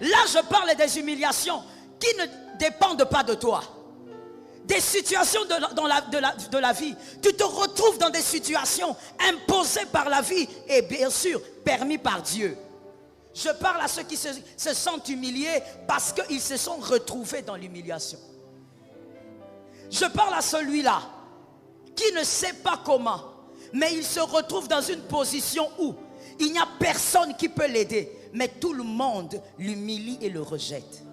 Là, je parle des humiliations qui ne dépendent pas de toi. Des situations de la vie. Tu te retrouves dans des situations imposées par la vie et bien sûr permis par Dieu. Je parle à ceux qui se sentent humiliés parce qu'ils se sont retrouvés dans l'humiliation. Je parle à celui-là qui ne sait pas comment, mais il se retrouve dans une position où il n'y a personne qui peut l'aider, mais tout le monde l'humilie et le rejette.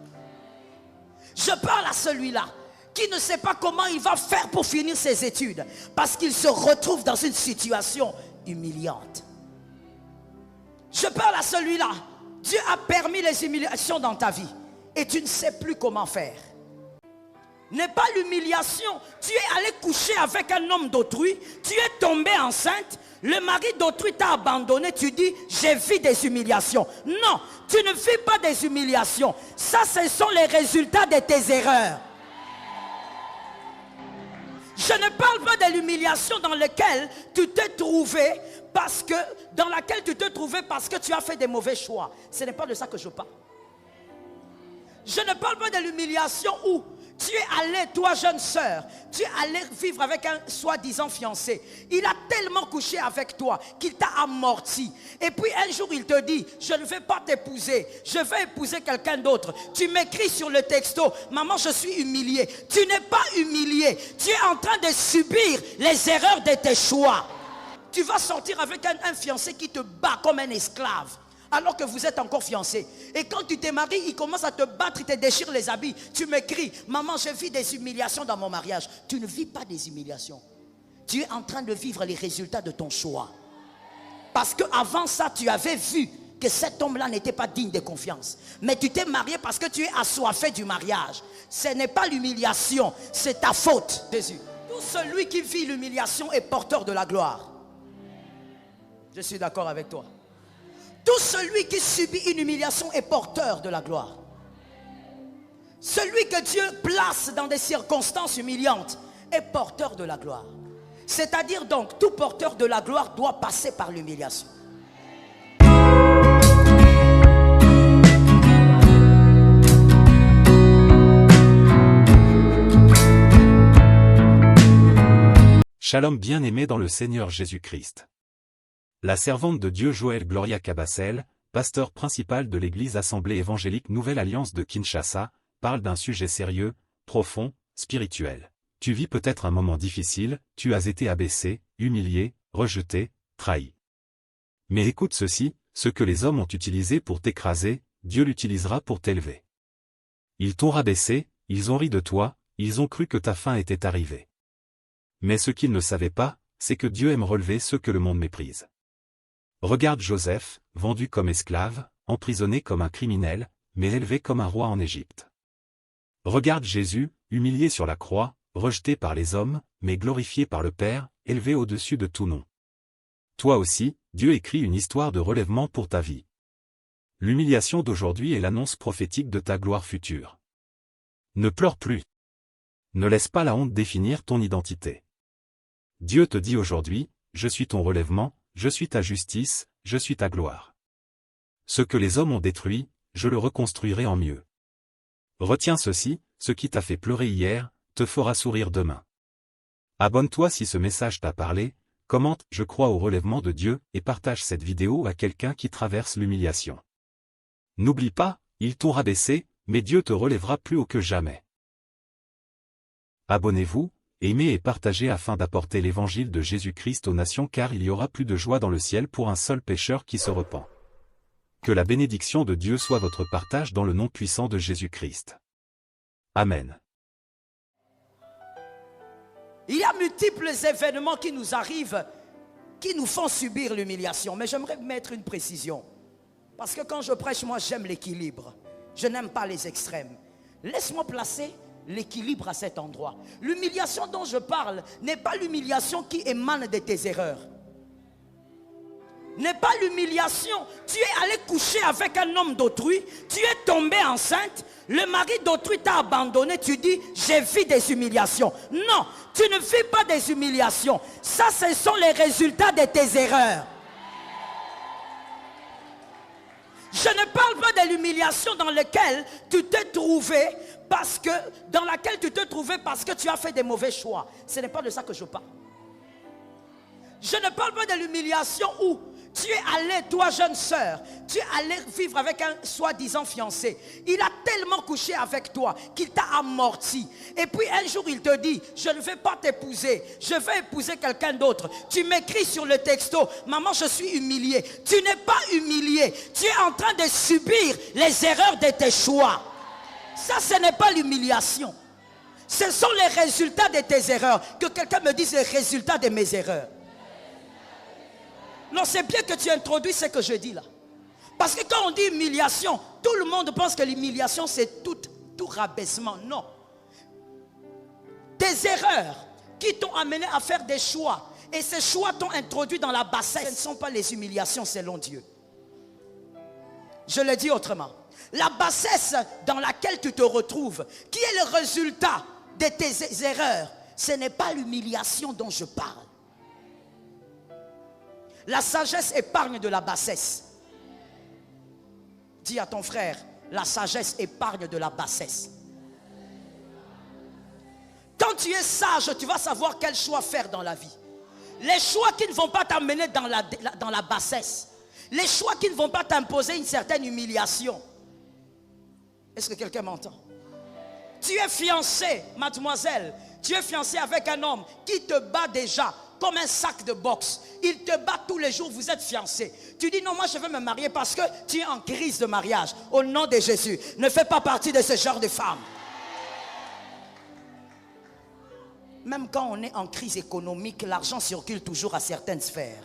Je parle à celui-là qui ne sait pas comment il va faire pour finir ses études parce qu'il se retrouve dans une situation humiliante. Je parle à celui-là, Dieu a permis les humiliations dans ta vie et tu ne sais plus comment faire. N'est pas l'humiliation, tu es allé coucher avec un homme d'autrui, tu es tombé enceinte, le mari d'autrui t'a abandonné, tu dis j'ai vu des humiliations. Non, tu ne vis pas des humiliations, ça ce sont les résultats de tes erreurs. Je ne parle pas de l'humiliation dans laquelle tu t'es trouvé parce que tu as fait des mauvais choix. Ce n'est pas de ça que je parle. Je ne parle pas de l'humiliation où tu es allé, toi jeune sœur, tu es allé vivre avec un soi-disant fiancé. Il a tellement couché avec toi qu'il t'a amorti. Et puis un jour il te dit, je ne vais pas t'épouser, je vais épouser quelqu'un d'autre. Tu m'écris sur le texto, maman je suis humilié. Tu n'es pas humilié, tu es en train de subir les erreurs de tes choix. Tu vas sortir avec un fiancé qui te bat comme un esclave. Alors que vous êtes encore fiancés. Et quand tu te maries, il commence à te battre, il te déchire les habits. Tu me cries, maman, je vis des humiliations dans mon mariage. Tu ne vis pas des humiliations. Tu es en train de vivre les résultats de ton choix. Parce qu'avant ça, tu avais vu que cet homme-là n'était pas digne de confiance. Mais tu t'es marié parce que tu es assoiffé du mariage. Ce n'est pas l'humiliation, c'est ta faute, Jésus. Tout celui qui vit l'humiliation est porteur de la gloire. Je suis d'accord avec toi. Tout celui qui subit une humiliation est porteur de la gloire. Celui que Dieu place dans des circonstances humiliantes est porteur de la gloire. C'est-à-dire donc, tout porteur de la gloire doit passer par l'humiliation. Shalom bien-aimé dans le Seigneur Jésus-Christ. La servante de Dieu Joël Gloria Cabassel, pasteur principal de l'église Assemblée évangélique Nouvelle Alliance de Kinshasa, parle d'un sujet sérieux, profond, spirituel. Tu vis peut-être un moment difficile, tu as été abaissé, humilié, rejeté, trahi. Mais écoute ceci, ce que les hommes ont utilisé pour t'écraser, Dieu l'utilisera pour t'élever. Ils t'ont rabaissé, ils ont ri de toi, ils ont cru que ta fin était arrivée. Mais ce qu'ils ne savaient pas, c'est que Dieu aime relever ceux que le monde méprise. Regarde Joseph, vendu comme esclave, emprisonné comme un criminel, mais élevé comme un roi en Égypte. Regarde Jésus, humilié sur la croix, rejeté par les hommes, mais glorifié par le Père, élevé au-dessus de tout nom. Toi aussi, Dieu écrit une histoire de relèvement pour ta vie. L'humiliation d'aujourd'hui est l'annonce prophétique de ta gloire future. Ne pleure plus. Ne laisse pas la honte définir ton identité. Dieu te dit aujourd'hui, je suis ton relèvement, je suis ta justice, je suis ta gloire. Ce que les hommes ont détruit, je le reconstruirai en mieux. Retiens ceci, ce qui t'a fait pleurer hier, te fera sourire demain. Abonne-toi si ce message t'a parlé, commente « Je crois au relèvement de Dieu » et partage cette vidéo à quelqu'un qui traverse l'humiliation. N'oublie pas, ils t'ont rabaissé, mais Dieu te relèvera plus haut que jamais. Abonnez-vous, aimez et partagez afin d'apporter l'évangile de Jésus-Christ aux nations car il y aura plus de joie dans le ciel pour un seul pécheur qui se repent. Que la bénédiction de Dieu soit votre partage dans le nom puissant de Jésus-Christ. Amen. Il y a multiples événements qui nous arrivent, qui nous font subir l'humiliation. Mais j'aimerais mettre une précision. Parce que quand je prêche, moi j'aime l'équilibre. Je n'aime pas les extrêmes. Laisse-moi placer l'équilibre à cet endroit. L'humiliation dont je parle n'est pas l'humiliation qui émane de tes erreurs. N'est pas l'humiliation. Tu es allé coucher avec un homme d'autrui, tu es tombé enceinte, le mari d'autrui t'a abandonné, tu dis j'ai vu des humiliations. Non, tu ne vis pas des humiliations. Ça, ce sont les résultats de tes erreurs. Je ne parle pas de l'humiliation dans laquelle tu t'es trouvé dans laquelle tu te trouvais parce que tu as fait des mauvais choix. Ce n'est pas de ça que je parle. Je ne parle pas de l'humiliation où tu es allé, toi jeune sœur, tu es allé vivre avec un soi-disant fiancé. Il a tellement couché avec toi qu'il t'a amorti. Et puis un jour il te dit, je ne vais pas t'épouser, je vais épouser quelqu'un d'autre. Tu m'écris sur le texto, maman je suis humilié. Tu n'es pas humilié, tu es en train de subir les erreurs de tes choix. Ça ce n'est pas l'humiliation. Ce sont les résultats de tes erreurs. Que quelqu'un me dise les résultats de mes erreurs. Non, c'est bien que tu introduis ce que je dis là. Parce que quand on dit humiliation, tout le monde pense que l'humiliation c'est tout rabaissement. Non. Tes erreurs qui t'ont amené à faire des choix et ces choix t'ont introduit dans la bassesse. Ce ne sont pas les humiliations selon Dieu. Je le dis autrement. La bassesse dans laquelle tu te retrouves, qui est le résultat de tes erreurs, ce n'est pas l'humiliation dont je parle. La sagesse épargne de la bassesse. Dis à ton frère, la sagesse épargne de la bassesse. Quand tu es sage, tu vas savoir quel choix faire dans la vie. Les choix qui ne vont pas t'amener dans la bassesse. Les choix qui ne vont pas t'imposer une certaine humiliation. Est-ce que quelqu'un m'entend? Tu es fiancé, mademoiselle. Tu es fiancé avec un homme qui te bat déjà comme un sac de boxe. Il te bat tous les jours, vous êtes fiancé. Tu dis non, moi je veux me marier parce que tu es en crise de mariage. Au nom de Jésus, ne fais pas partie de ce genre de femme. Même quand on est en crise économique, l'argent circule toujours à certaines sphères.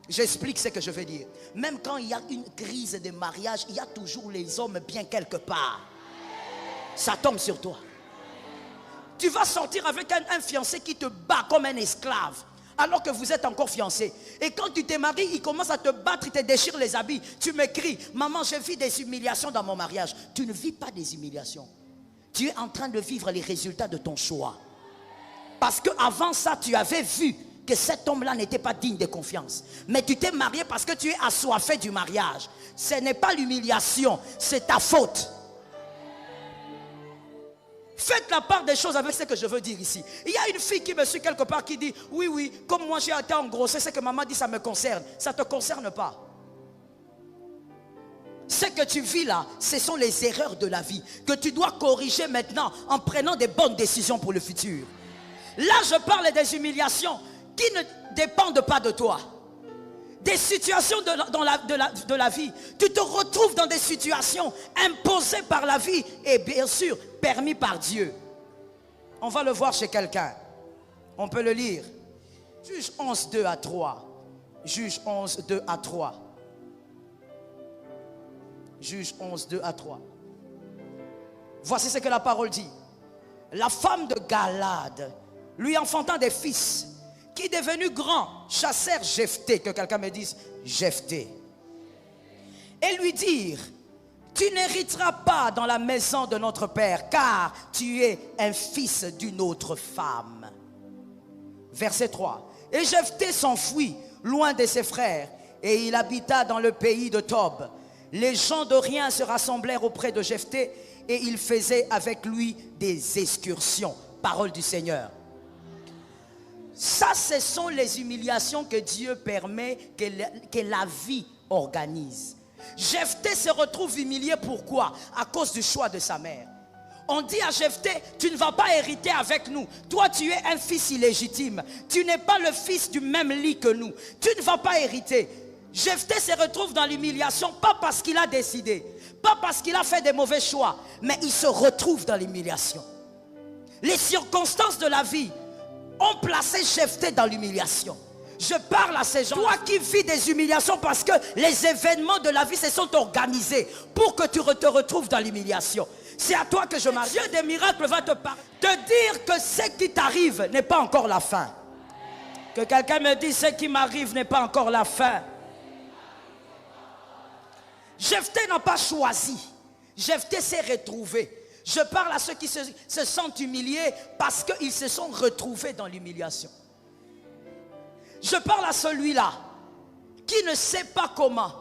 J'explique ce que je veux dire. Même quand il y a une crise de mariage, il y a toujours les hommes bien quelque part. Ça tombe sur toi. Tu vas sortir avec un fiancé qui te bat comme un esclave alors que vous êtes encore fiancé. Et quand tu te maries, il commence à te battre, il te déchire les habits. Tu m'écris, maman, je vis des humiliations dans mon mariage. Tu ne vis pas des humiliations. Tu es en train de vivre les résultats de ton choix. Parce qu'avant ça, tu avais vu que cet homme-là n'était pas digne de confiance. Mais tu t'es marié parce que tu es assoiffé du mariage. Ce n'est pas l'humiliation, c'est ta faute. Faites la part des choses avec ce que je veux dire ici. Il y a une fille qui me suit quelque part qui dit, oui, comme moi j'ai été engrossée, ce que maman dit ça me concerne. Ça ne te concerne pas. Ce que tu vis là, ce sont les erreurs de la vie que tu dois corriger maintenant en prenant des bonnes décisions pour le futur. Là je parle des humiliations qui ne dépendent pas de toi. Des situations de la vie. Tu te retrouves dans des situations imposées par la vie et bien sûr permis par Dieu. On va le voir chez quelqu'un. On peut le lire. Juge 11, 2 à 3. Juge 11, 2 à 3. Juge 11, 2 à 3. Voici ce que la parole dit. La femme de Galade, lui enfantant des fils, qui devenu grand, chassèrent Jephthé, que quelqu'un me dise Jephthé, et lui dire, tu n'hériteras pas dans la maison de notre père, car tu es un fils d'une autre femme. Verset 3. Et Jephthé s'enfuit loin de ses frères, et il habita dans le pays de Tob. Les gens d'Orient se rassemblèrent auprès de Jephthé, et ils faisaient avec lui des excursions. Parole du Seigneur. Ça, ce sont les humiliations que Dieu permet que la vie organise. Jephthé se retrouve humilié, pourquoi? À cause du choix de sa mère. On dit à Jephthé, tu ne vas pas hériter avec nous. Toi, tu es un fils illégitime. Tu n'es pas le fils du même lit que nous. Tu ne vas pas hériter. Jephthé se retrouve dans l'humiliation, pas parce qu'il a décidé, pas parce qu'il a fait des mauvais choix, mais il se retrouve dans l'humiliation. Les circonstances de la vie ont placé Jephthé dans l'humiliation. Je parle à ces gens. Toi qui vis des humiliations parce que les événements de la vie se sont organisés pour que tu te retrouves dans l'humiliation. C'est à toi que je m'arrête. Dieu des miracles va te parler. Te dire que ce qui t'arrive n'est pas encore la fin. Que quelqu'un me dise ce qui m'arrive n'est pas encore la fin. Jephthé n'a pas choisi. Jephthé s'est retrouvé. Je parle à ceux qui se sentent humiliés parce qu'ils se sont retrouvés dans l'humiliation. Je parle à celui-là qui ne sait pas comment,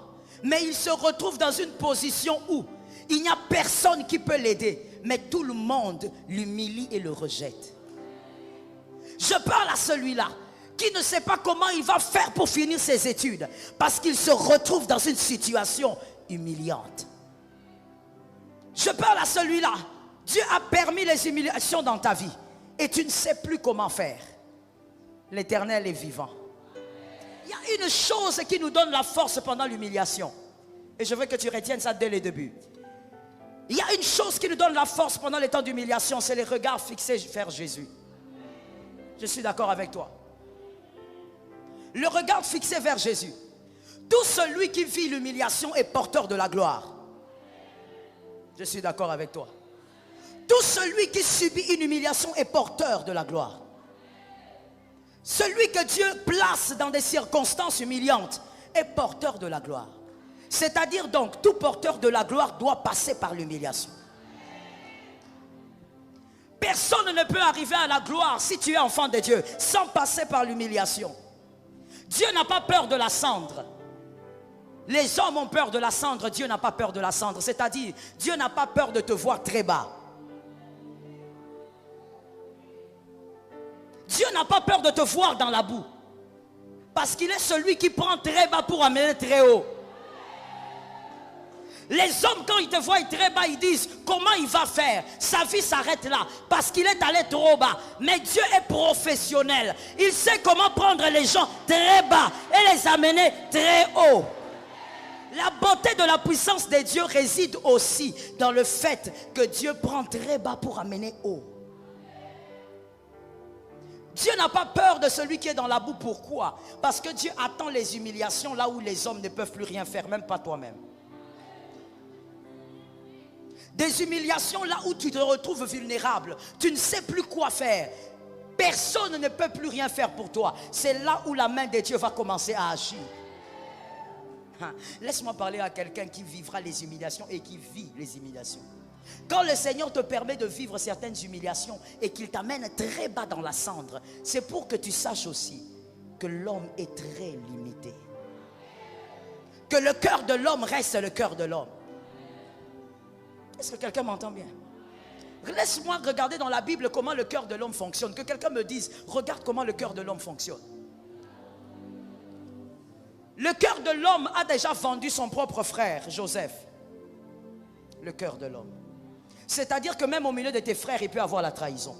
mais il se retrouve dans une position où il n'y a personne qui peut l'aider, mais tout le monde l'humilie et le rejette. Je parle à celui-là qui ne sait pas comment il va faire pour finir ses études, parce qu'il se retrouve dans une situation humiliante. Je parle à celui-là, Dieu a permis les humiliations dans ta vie et tu ne sais plus comment faire. L'Éternel est vivant. Il y a une chose qui nous donne la force pendant l'humiliation, et je veux que tu retiennes ça dès le début. Il y a une chose qui nous donne la force pendant les temps d'humiliation, c'est les regards fixés vers Jésus. Je suis d'accord avec toi. Le regard fixé vers Jésus. Tout celui qui vit l'humiliation est porteur de la gloire. Je suis d'accord avec toi. Tout celui qui subit une humiliation est porteur de la gloire. Celui que Dieu place dans des circonstances humiliantes est porteur de la gloire. C'est-à-dire donc, tout porteur de la gloire doit passer par l'humiliation. Personne ne peut arriver à la gloire si tu es enfant de Dieu sans passer par l'humiliation. Dieu n'a pas peur de la cendre. Les hommes ont peur de la cendre, Dieu n'a pas peur de la cendre. C'est-à-dire, Dieu n'a pas peur de te voir très bas. Dieu n'a pas peur de te voir dans la boue. Parce qu'il est celui qui prend très bas pour amener très haut. Les hommes, quand ils te voient très bas, ils disent comment il va faire. Sa vie s'arrête là parce qu'il est allé trop bas. Mais Dieu est professionnel. Il sait comment prendre les gens très bas et les amener très haut. La beauté de la puissance de Dieu réside aussi dans le fait que Dieu prend très bas pour amener haut. Dieu n'a pas peur de celui qui est dans la boue. Pourquoi? Parce que Dieu attend les humiliations là où les hommes ne peuvent plus rien faire, même pas toi-même. Des humiliations là où tu te retrouves vulnérable. Tu ne sais plus quoi faire. Personne ne peut plus rien faire pour toi. C'est là où la main de Dieu va commencer à agir. Laisse-moi parler à quelqu'un qui vivra les humiliations et qui vit les humiliations. Quand le Seigneur te permet de vivre certaines humiliations et qu'il t'amène très bas dans la cendre, c'est pour que tu saches aussi que l'homme est très limité. Que le cœur de l'homme reste le cœur de l'homme. Est-ce que quelqu'un m'entend bien? Laisse-moi regarder dans la Bible comment le cœur de l'homme fonctionne. Que quelqu'un me dise, regarde comment le cœur de l'homme fonctionne. Le cœur de l'homme a déjà vendu son propre frère, Joseph. Le cœur de l'homme. C'est-à-dire que même au milieu de tes frères, il peut avoir la trahison.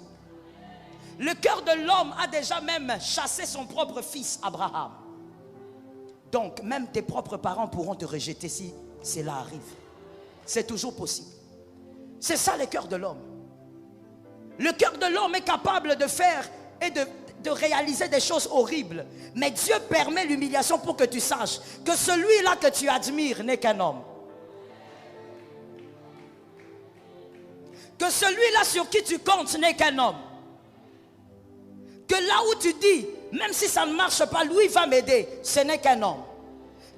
Le cœur de l'homme a déjà même chassé son propre fils, Abraham. Donc, même tes propres parents pourront te rejeter si cela arrive. C'est toujours possible. C'est ça le cœur de l'homme. Le cœur de l'homme est capable de faire et de réaliser des choses horribles. Mais Dieu permet l'humiliation pour que tu saches que celui-là que tu admires n'est qu'un homme. Que celui-là sur qui tu comptes n'est qu'un homme. Que là où tu dis, même si ça ne marche pas, lui va m'aider, ce n'est qu'un homme.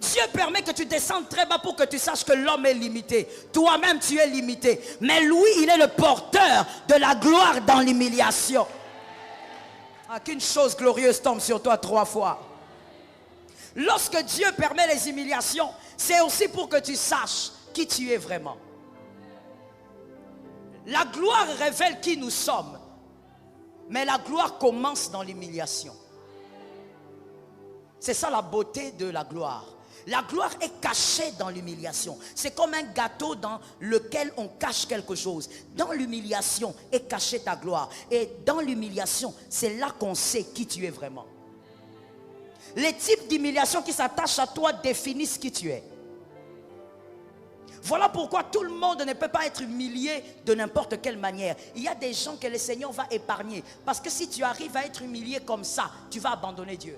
Dieu permet que tu descendes très bas pour que tu saches que l'homme est limité. Toi-même, tu es limité. Mais lui, il est le porteur de la gloire dans l'humiliation. Ah, qu'une chose glorieuse tombe sur toi 3 fois. Lorsque Dieu permet les humiliations, c'est aussi pour que tu saches qui tu es vraiment. La gloire révèle qui nous sommes. Mais la gloire commence dans l'humiliation. C'est ça la beauté de la gloire. La gloire est cachée dans l'humiliation. C'est comme un gâteau dans lequel on cache quelque chose. Dans l'humiliation est cachée ta gloire. Et dans l'humiliation, c'est là qu'on sait qui tu es vraiment. Les types d'humiliation qui s'attachent à toi définissent qui tu es. Voilà pourquoi tout le monde ne peut pas être humilié de n'importe quelle manière. Il y a des gens que le Seigneur va épargner. Parce que si tu arrives à être humilié comme ça, tu vas abandonner Dieu.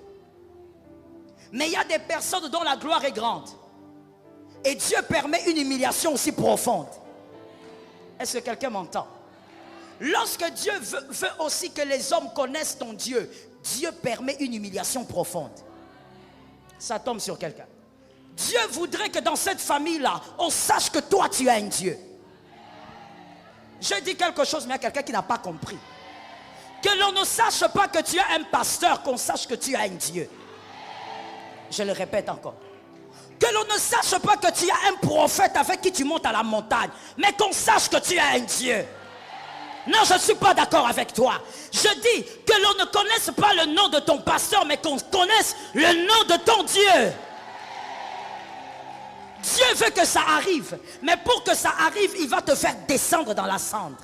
Mais il y a des personnes dont la gloire est grande. Et Dieu permet une humiliation aussi profonde. Est-ce que quelqu'un m'entend? Lorsque Dieu veut aussi que les hommes connaissent ton Dieu, Dieu permet une humiliation profonde. Ça tombe sur quelqu'un. Dieu voudrait que dans cette famille-là, on sache que toi, tu as un Dieu. Je dis quelque chose, mais il y a quelqu'un qui n'a pas compris. Que l'on ne sache pas que tu as un pasteur, qu'on sache que tu as un Dieu. Je le répète encore. Que l'on ne sache pas que tu as un prophète avec qui tu montes à la montagne, mais qu'on sache que tu as un Dieu. Non, je ne suis pas d'accord avec toi. Je dis que l'on ne connaisse pas le nom de ton pasteur, mais qu'on connaisse le nom de ton Dieu. Dieu veut que ça arrive, mais pour que ça arrive, il va te faire descendre dans la cendre.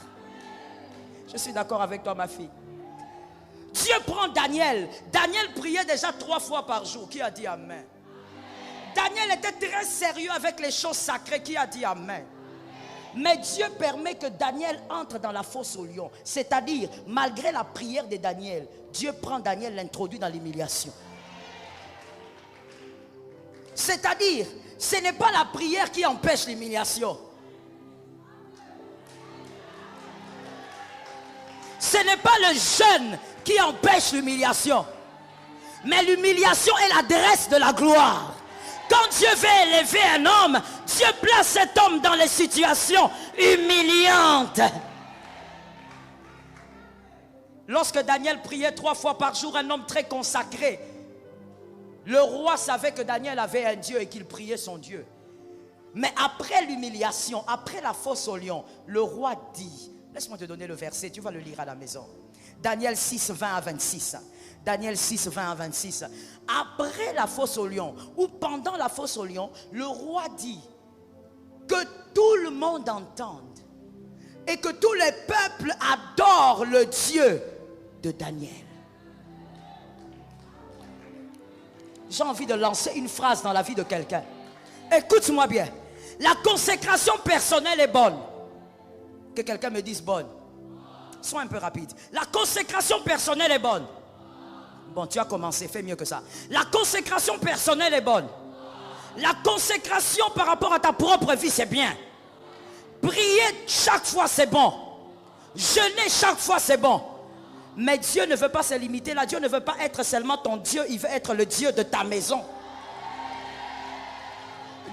Je suis d'accord avec toi, ma fille. Dieu prend Daniel. Daniel priait déjà 3 fois par jour. Qui a dit amen? Daniel était très sérieux avec les choses sacrées. Qui a dit amen? Mais Dieu permet que Daniel entre dans la fosse au lion. C'est-à-dire, malgré la prière de Daniel, Dieu prend Daniel, l'introduit dans l'humiliation. C'est-à-dire, ce n'est pas la prière qui empêche l'humiliation. Ce n'est pas le jeûne qui empêche l'humiliation. Mais l'humiliation est l'adresse de la gloire. Quand Dieu veut élever un homme, Dieu place cet homme dans les situations humiliantes. Lorsque Daniel priait 3 fois par jour, un homme très consacré, le roi savait que Daniel avait un Dieu et qu'il priait son Dieu. Mais après l'humiliation, après la fosse au lion, le roi dit, laisse-moi te donner le verset, tu vas le lire à la maison. Daniel 6, 20 à 26. Daniel 6, 20 à 26. Après la fosse au lion, ou pendant la fosse au lion, le roi dit que tout le monde entende et que tous les peuples adorent le Dieu de Daniel. J'ai envie de lancer une phrase dans la vie de quelqu'un. Écoute-moi bien. La consécration personnelle est bonne. Que quelqu'un me dise bonne. Sois un peu rapide. La consécration personnelle est bonne. Bon, tu as commencé, fais mieux que ça. La consécration personnelle est bonne. La consécration par rapport à ta propre vie, c'est bien. Prier chaque fois, c'est bon. Jeûner chaque fois, c'est bon. Mais Dieu ne veut pas se limiter là. Dieu ne veut pas être seulement ton Dieu, il veut être le Dieu de ta maison.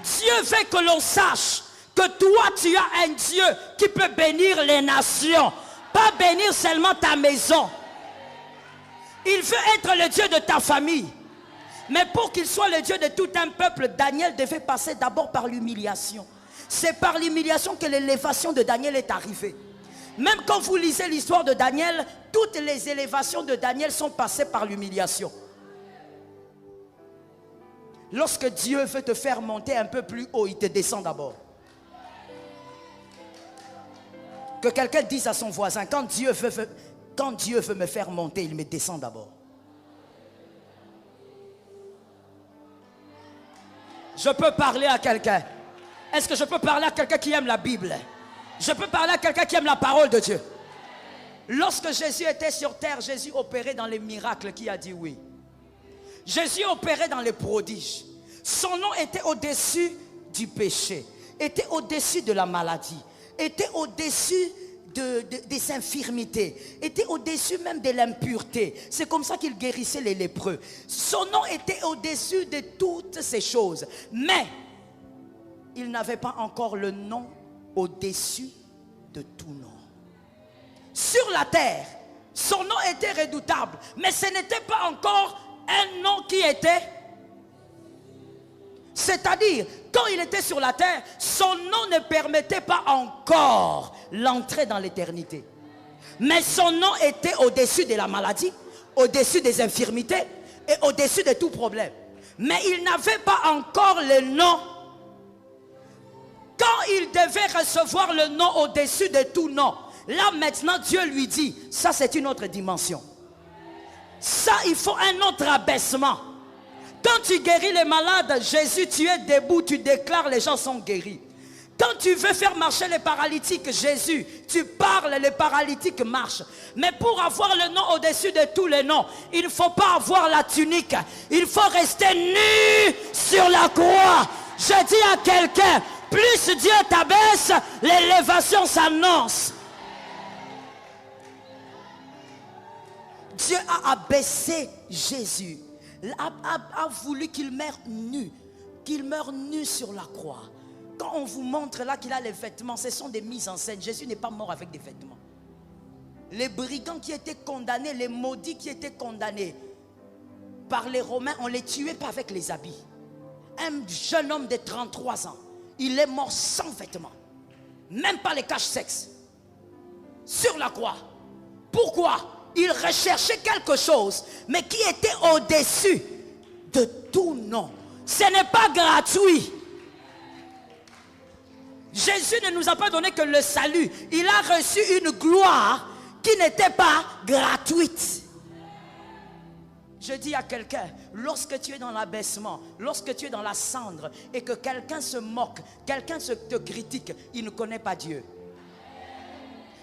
Dieu veut que l'on sache que toi, tu as un Dieu qui peut bénir les nations. Pas bénir seulement ta maison. Il veut être le Dieu de ta famille. Mais pour qu'il soit le Dieu de tout un peuple, Daniel devait passer d'abord par l'humiliation. C'est par l'humiliation que l'élévation de Daniel est arrivée. Même quand vous lisez l'histoire de Daniel, toutes les élévations de Daniel sont passées par l'humiliation. Lorsque Dieu veut te faire monter un peu plus haut, il te descend d'abord. Que quelqu'un dise à son voisin, quand Dieu veut me faire monter, il me descend d'abord. Je peux parler à quelqu'un. Est-ce que je peux parler à quelqu'un qui aime la Bible? Je peux parler à quelqu'un qui aime la parole de Dieu. Lorsque Jésus était sur terre, Jésus opérait dans les miracles. Qui a dit oui? Jésus opérait dans les prodiges. Son nom était au-dessus du péché, était au-dessus de la maladie, était au-dessus des infirmités, était au-dessus même de l'impureté. C'est comme ça qu'il guérissait les lépreux. Son nom était au-dessus de toutes ces choses. Mais il n'avait pas encore le nom au-dessus de tout nom. Sur la terre, son nom était redoutable, mais ce n'était pas encore un nom qui était... C'est-à-dire, quand il était sur la terre, son nom ne permettait pas encore l'entrée dans l'éternité. Mais son nom était au-dessus de la maladie, au-dessus des infirmités et au-dessus de tout problème. Mais il n'avait pas encore le nom. Quand il devait recevoir le nom au-dessus de tout nom, là maintenant Dieu lui dit, ça c'est une autre dimension. Ça il faut un autre abaissement. Quand tu guéris les malades, Jésus, tu es debout, tu déclares, les gens sont guéris. Quand tu veux faire marcher les paralytiques, Jésus, tu parles, les paralytiques marchent. Mais pour avoir le nom au-dessus de tous les noms, il ne faut pas avoir la tunique. Il faut rester nu sur la croix. Je dis à quelqu'un, plus Dieu t'abaisse, l'élévation s'annonce. Dieu a abaissé Jésus. A voulu qu'il meure nu sur la croix. Quand on vous montre là qu'il a les vêtements, ce sont des mises en scène. Jésus n'est pas mort avec des vêtements. Les brigands qui étaient condamnés, les maudits qui étaient condamnés, par les Romains, on les tuait pas avec les habits. Un jeune homme de 33 ans, il est mort sans vêtements. Même pas les caches-sexes. Sur la croix. Pourquoi? Il recherchait quelque chose, mais qui était au-dessus de tout nom. Ce n'est pas gratuit. Jésus ne nous a pas donné que le salut. Il a reçu une gloire qui n'était pas gratuite. Je dis à quelqu'un, lorsque tu es dans l'abaissement, lorsque tu es dans la cendre et que quelqu'un se moque, quelqu'un te critique, il ne connaît pas Dieu.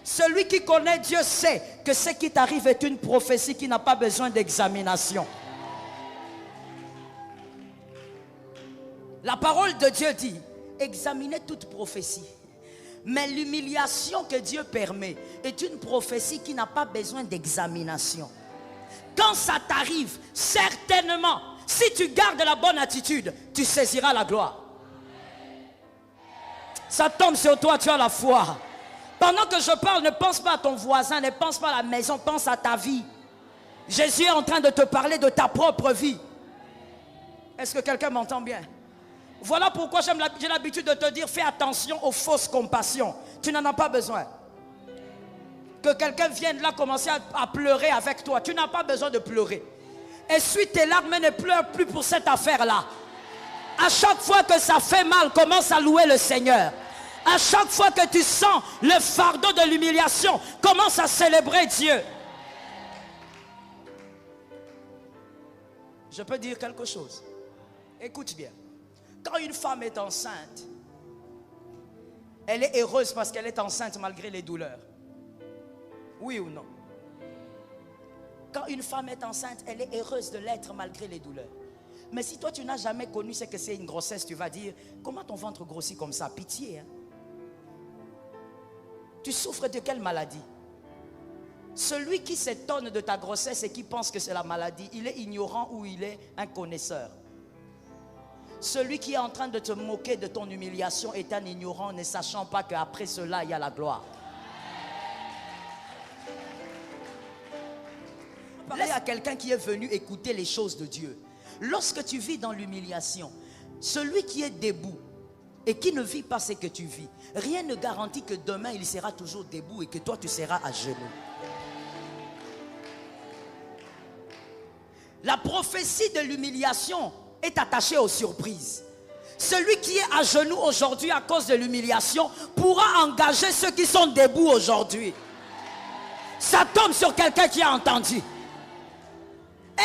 Celui qui connaît Dieu sait que ce qui t'arrive est une prophétie qui n'a pas besoin d'examination. La parole de Dieu dit, examinez toute prophétie. Mais l'humiliation que Dieu permet est une prophétie qui n'a pas besoin d'examination. Quand ça t'arrive, certainement, si tu gardes la bonne attitude, tu saisiras la gloire. Ça tombe sur toi, tu as la foi. Pendant que je parle, ne pense pas à ton voisin, ne pense pas à la maison, pense à ta vie. Jésus est en train de te parler de ta propre vie. Est-ce que quelqu'un m'entend bien? Voilà pourquoi j'ai l'habitude de te dire, fais attention aux fausses compassions. Tu n'en as pas besoin. Que quelqu'un vienne là commencer à pleurer avec toi. Tu n'as pas besoin de pleurer. Essuie tes larmes, mais ne pleure plus pour cette affaire-là. À chaque fois que ça fait mal, commence à louer le Seigneur. À chaque fois que tu sens le fardeau de l'humiliation, commence à célébrer Dieu. Je peux dire quelque chose. Écoute bien. Quand une femme est enceinte, elle est heureuse parce qu'elle est enceinte malgré les douleurs. Oui ou non? Quand une femme est enceinte, elle est heureuse de l'être malgré les douleurs. Mais si toi tu n'as jamais connu ce que c'est une grossesse, tu vas dire, comment ton ventre grossit comme ça? Pitié, hein? Tu souffres de quelle maladie? Celui qui s'étonne de ta grossesse et qui pense que c'est la maladie, il est ignorant ou il est un connaisseur. Celui qui est en train de te moquer de ton humiliation est un ignorant, ne sachant pas qu'après cela, il y a la gloire. Parler à quelqu'un qui est venu écouter les choses de Dieu. Lorsque tu vis dans l'humiliation, celui qui est debout et qui ne vit pas ce que tu vis, rien ne garantit que demain il sera toujours debout et que toi tu seras à genoux. La prophétie de l'humiliation est attachée aux surprises. Celui qui est à genoux aujourd'hui à cause de l'humiliation pourra engager ceux qui sont debout aujourd'hui. Ça tombe sur quelqu'un qui a entendu.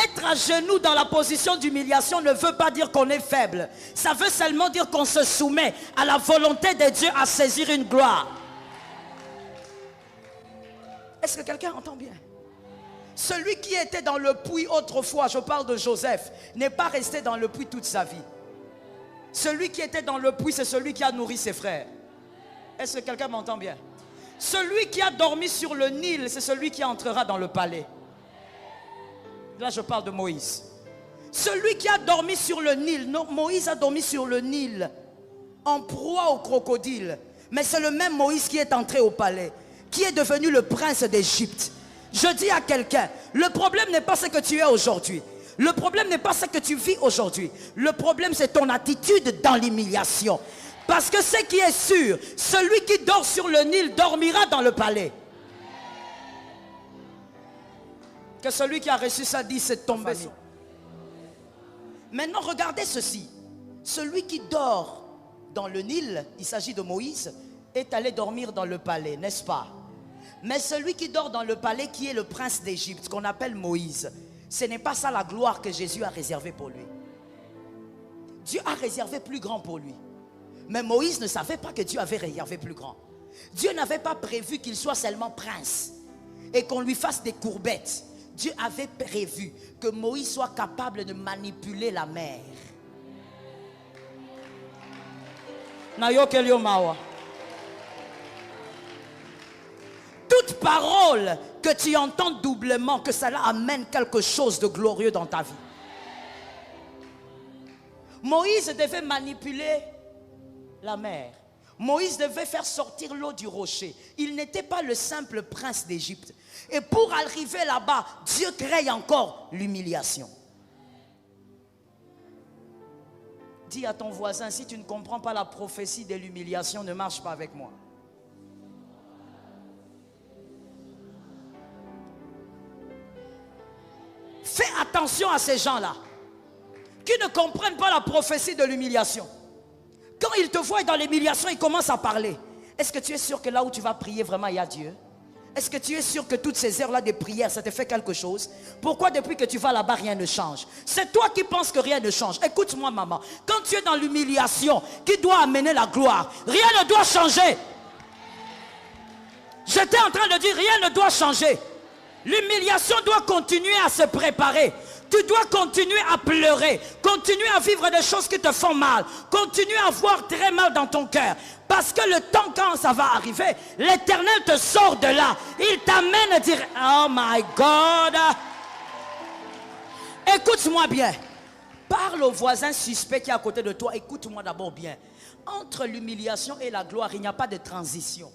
Être à genoux dans la position d'humiliation ne veut pas dire qu'on est faible. Ça veut seulement dire qu'on se soumet à la volonté de Dieu à saisir une gloire. Est-ce que quelqu'un entend bien? Celui qui était dans le puits autrefois, je parle de Joseph, n'est pas resté dans le puits toute sa vie. Celui qui était dans le puits, c'est celui qui a nourri ses frères. Est-ce que quelqu'un m'entend bien? Celui qui a dormi sur le Nil, c'est celui qui entrera dans le palais. Là, je parle de Moïse. Celui qui a dormi sur le Nil, non, Moïse a dormi sur le Nil, en proie au crocodile. Mais c'est le même Moïse qui est entré au palais, qui est devenu le prince d'Égypte. Je dis à quelqu'un, le problème n'est pas ce que tu es aujourd'hui. Le problème n'est pas ce que tu vis aujourd'hui. Le problème, c'est ton attitude dans l'humiliation. Parce que ce qui est sûr, celui qui dort sur le Nil dormira dans le palais. Que celui qui a reçu ça dit, c'est tombé. Maintenant, regardez ceci. Celui qui dort dans le Nil, il s'agit de Moïse, est allé dormir dans le palais, n'est-ce pas? Mais celui qui dort dans le palais, qui est le prince d'Égypte, qu'on appelle Moïse, ce n'est pas ça la gloire que Jésus a réservée pour lui. Dieu a réservé plus grand pour lui. Mais Moïse ne savait pas que Dieu avait réservé plus grand. Dieu n'avait pas prévu qu'il soit seulement prince et qu'on lui fasse des courbettes. Dieu avait prévu que Moïse soit capable de manipuler la mer. Toute parole que tu entends doublement, que cela amène quelque chose de glorieux dans ta vie. Moïse devait manipuler la mer. Moïse devait faire sortir l'eau du rocher. Il n'était pas le simple prince d'Égypte. Et pour arriver là-bas, Dieu crée encore l'humiliation. Dis à ton voisin, si tu ne comprends pas la prophétie de l'humiliation, ne marche pas avec moi. Fais attention à ces gens-là qui ne comprennent pas la prophétie de l'humiliation. Quand ils te voient dans l'humiliation, ils commencent à parler. Est-ce que tu es sûr que là où tu vas prier, vraiment, il y a Dieu? Est-ce que tu es sûr que toutes ces heures-là de prière, ça te fait quelque chose? Pourquoi depuis que tu vas là-bas, rien ne change? C'est toi qui penses que rien ne change. Écoute-moi, maman. Quand tu es dans l'humiliation qui doit amener la gloire, rien ne doit changer. J'étais en train de dire, rien ne doit changer. L'humiliation doit continuer à se préparer. Tu dois continuer à pleurer, continuer à vivre des choses qui te font mal, continuer à avoir très mal dans ton cœur. Parce que le temps, quand ça va arriver, l'Éternel te sort de là. Il t'amène à dire, oh my God. Écoute-moi bien. Parle au voisin suspect qui est à côté de toi. Écoute-moi d'abord bien. Entre l'humiliation et la gloire, il n'y a pas de transition.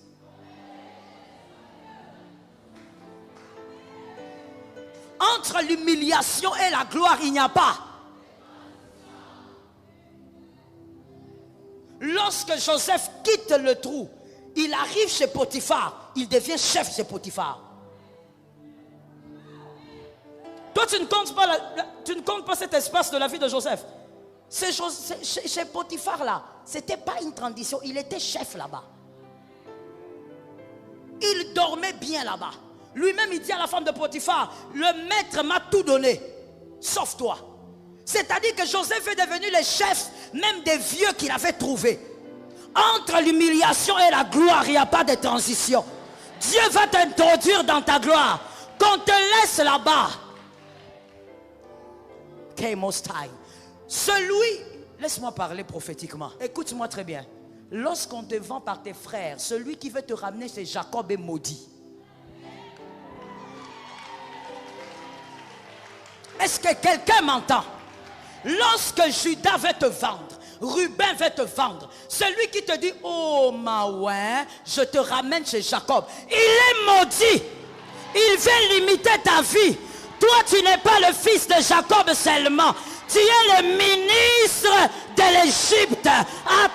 Entre l'humiliation et la gloire, il n'y a pas. Lorsque Joseph quitte le trou, il arrive chez Potiphar, il devient chef chez Potiphar. Toi, tu ne comptes pas cet espace de la vie de Joseph. Chez Potiphar là, c'était pas une transition, il était chef là-bas. Il dormait bien là-bas. Lui-même, il dit à la femme de Potiphar, le maître m'a tout donné, sauf toi. C'est-à-dire que Joseph est devenu le chef, même des vieux qu'il avait trouvés. Entre l'humiliation et la gloire, il n'y a pas de transition. Dieu va t'introduire dans ta gloire. Qu'on te laisse là-bas. Celui, laisse-moi parler prophétiquement. Écoute-moi très bien. Lorsqu'on te vend par tes frères, celui qui veut te ramener, c'est Jacob est maudit. Est-ce que quelqu'un m'entend? Lorsque Judas veut te vendre, Ruben veut te vendre, celui qui te dit, oh Maouin, je te ramène chez Jacob, il est maudit. Il veut limiter ta vie. Toi, tu n'es pas le fils de Jacob seulement. Tu es le ministre de l'Égypte. À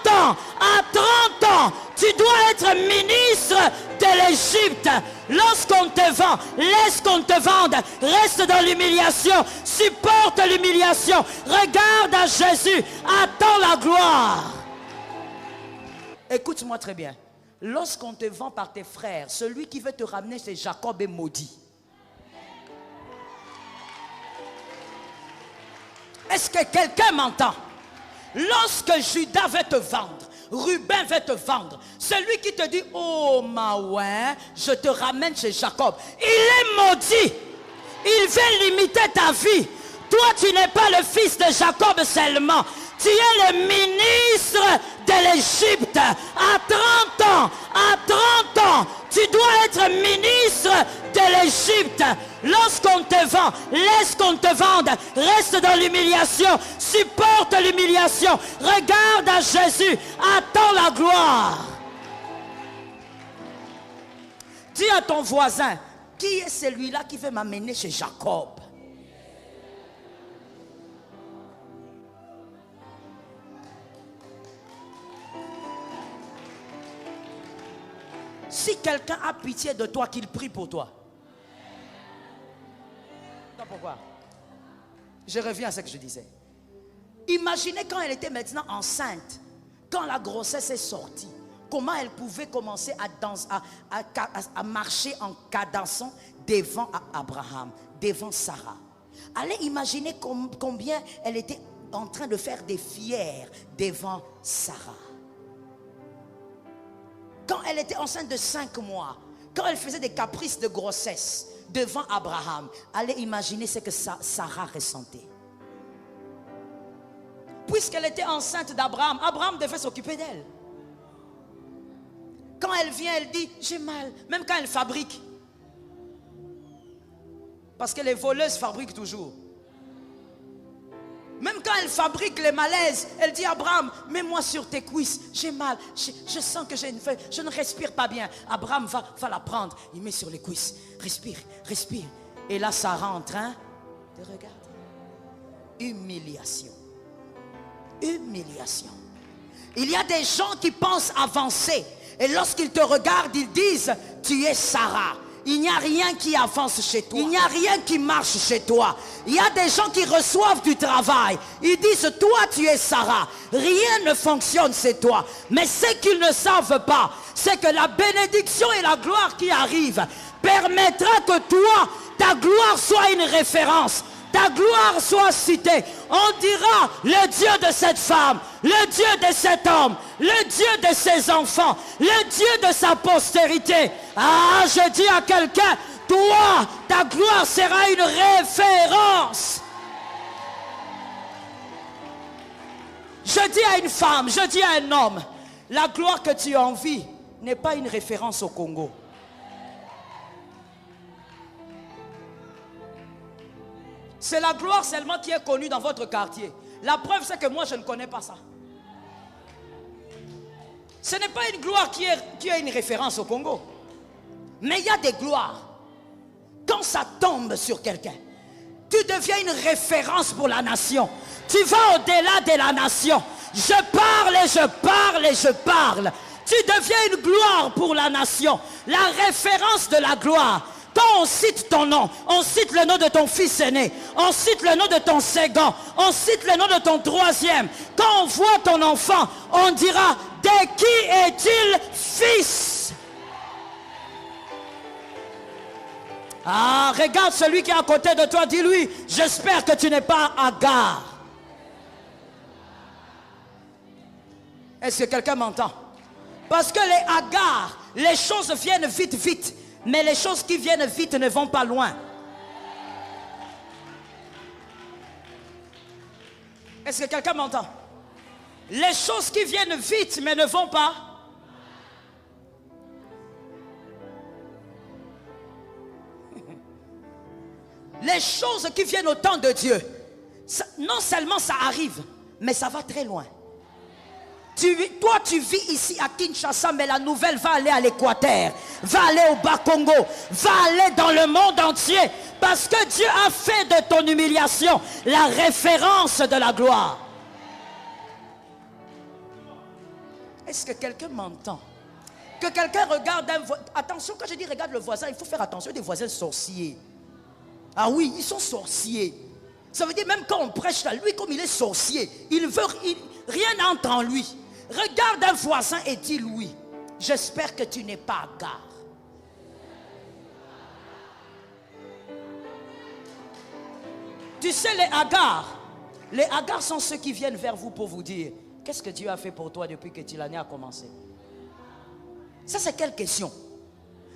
30 ans, tu dois être ministre de l'Égypte. Lorsqu'on te vend, laisse qu'on te vende. Reste dans l'humiliation. Supporte l'humiliation. Regarde à Jésus. Attends la gloire. Écoute-moi très bien. Lorsqu'on te vend par tes frères, celui qui veut te ramener, c'est Jacob est maudit. Est-ce que quelqu'un m'entend? Lorsque Judas veut te vendre, Ruben veut te vendre, celui qui te dit, oh Maouin, je te ramène chez Jacob, il est maudit. Il veut limiter ta vie. Toi, tu n'es pas le fils de Jacob seulement. Tu es le ministre de l'Égypte. À 30 ans, tu dois être ministre de l'Égypte. Lorsqu'on te vend, laisse qu'on te vende. Reste dans l'humiliation. Supporte l'humiliation. Regarde à Jésus. Attends la gloire. Dis à ton voisin, qui est celui-là qui veut m'amener chez Jacob? Si quelqu'un a pitié de toi, qu'il prie pour toi. Pourquoi? Je reviens à ce que je disais. Imaginez quand elle était maintenant enceinte, quand la grossesse est sortie, comment elle pouvait commencer à marcher en cadençant devant Abraham, devant Sarah. Allez imaginer combien elle était en train de faire des fières devant Sarah. Quand elle était enceinte de 5 mois, quand elle faisait des caprices de grossesse devant Abraham, allez imaginer ce que Sarah ressentait. Puisqu'elle était enceinte d'Abraham, Abraham devait s'occuper d'elle. Quand elle vient, elle dit, j'ai mal, même quand elle fabrique. Parce que les voleuses fabriquent toujours. Même quand elle fabrique les malaises, elle dit à Abraham, mets-moi sur tes cuisses, j'ai mal, je sens que j'ai une feuille, je ne respire pas bien. Abraham va la prendre, il met sur les cuisses, respire, respire. Et là, Sarah en train de regarder. Humiliation. humiliation. Il y a des gens qui pensent avancer. Et lorsqu'ils te regardent, ils disent, tu es Sarah. Il n'y a rien qui avance chez toi. Il n'y a rien qui marche chez toi. Il y a des gens qui reçoivent du travail. Ils disent, toi tu es Sarah. Rien ne fonctionne chez toi. Mais ce qu'ils ne savent pas, c'est que la bénédiction et la gloire qui arrivent permettra que toi, ta gloire soit une référence. Ta gloire soit citée. On dira, le Dieu de cette femme, le Dieu de cet homme, le Dieu de ses enfants, le Dieu de sa postérité. Ah, je dis à quelqu'un, toi, ta gloire sera une référence. Je dis à une femme, je dis à un homme, la gloire que tu envies n'est pas une référence au Congo. C'est la gloire seulement qui est connue dans votre quartier. La preuve, c'est que moi, je ne connais pas ça. Ce n'est pas une gloire qui est une référence au Congo. Mais il y a des gloires. Quand ça tombe sur quelqu'un, tu deviens une référence pour la nation. Tu vas au-delà de la nation. Je parle et je parle et je parle. Tu deviens une gloire pour la nation. La référence de la gloire. Quand on cite ton nom, on cite le nom de ton fils aîné, on cite le nom de ton second, on cite le nom de ton troisième. Quand on voit ton enfant, on dira, de qui est-il fils? Ah, regarde celui qui est à côté de toi, dis-lui, j'espère que tu n'es pas Agar. Est-ce que quelqu'un m'entend? Parce que les Agar, les choses viennent vite, vite. Mais les choses qui viennent vite ne vont pas loin. Est-ce que quelqu'un m'entend? Les choses qui viennent vite mais ne vont pas. Les choses qui viennent au temps de Dieu, ça, non seulement ça arrive, mais ça va très loin. Toi, tu vis ici à Kinshasa, mais la nouvelle va aller à l'Équateur, va aller au Bas-Congo, va aller dans le monde entier. Parce que Dieu a fait de ton humiliation la référence de la gloire. Est-ce que quelqu'un m'entend? Que quelqu'un regarde un voisin. Attention, quand je dis regarde le voisin, il faut faire attention des voisins sorciers. Ah oui, ils sont sorciers. Ça veut dire même quand on prêche à lui, comme il est sorcier, rien n'entre en lui. Regarde un voisin et dis-lui, j'espère que tu n'es pas Agar. Tu sais, les Agars sont ceux qui viennent vers vous pour vous dire, qu'est-ce que Dieu a fait pour toi depuis que l'année a commencé? Ça, c'est quelle question?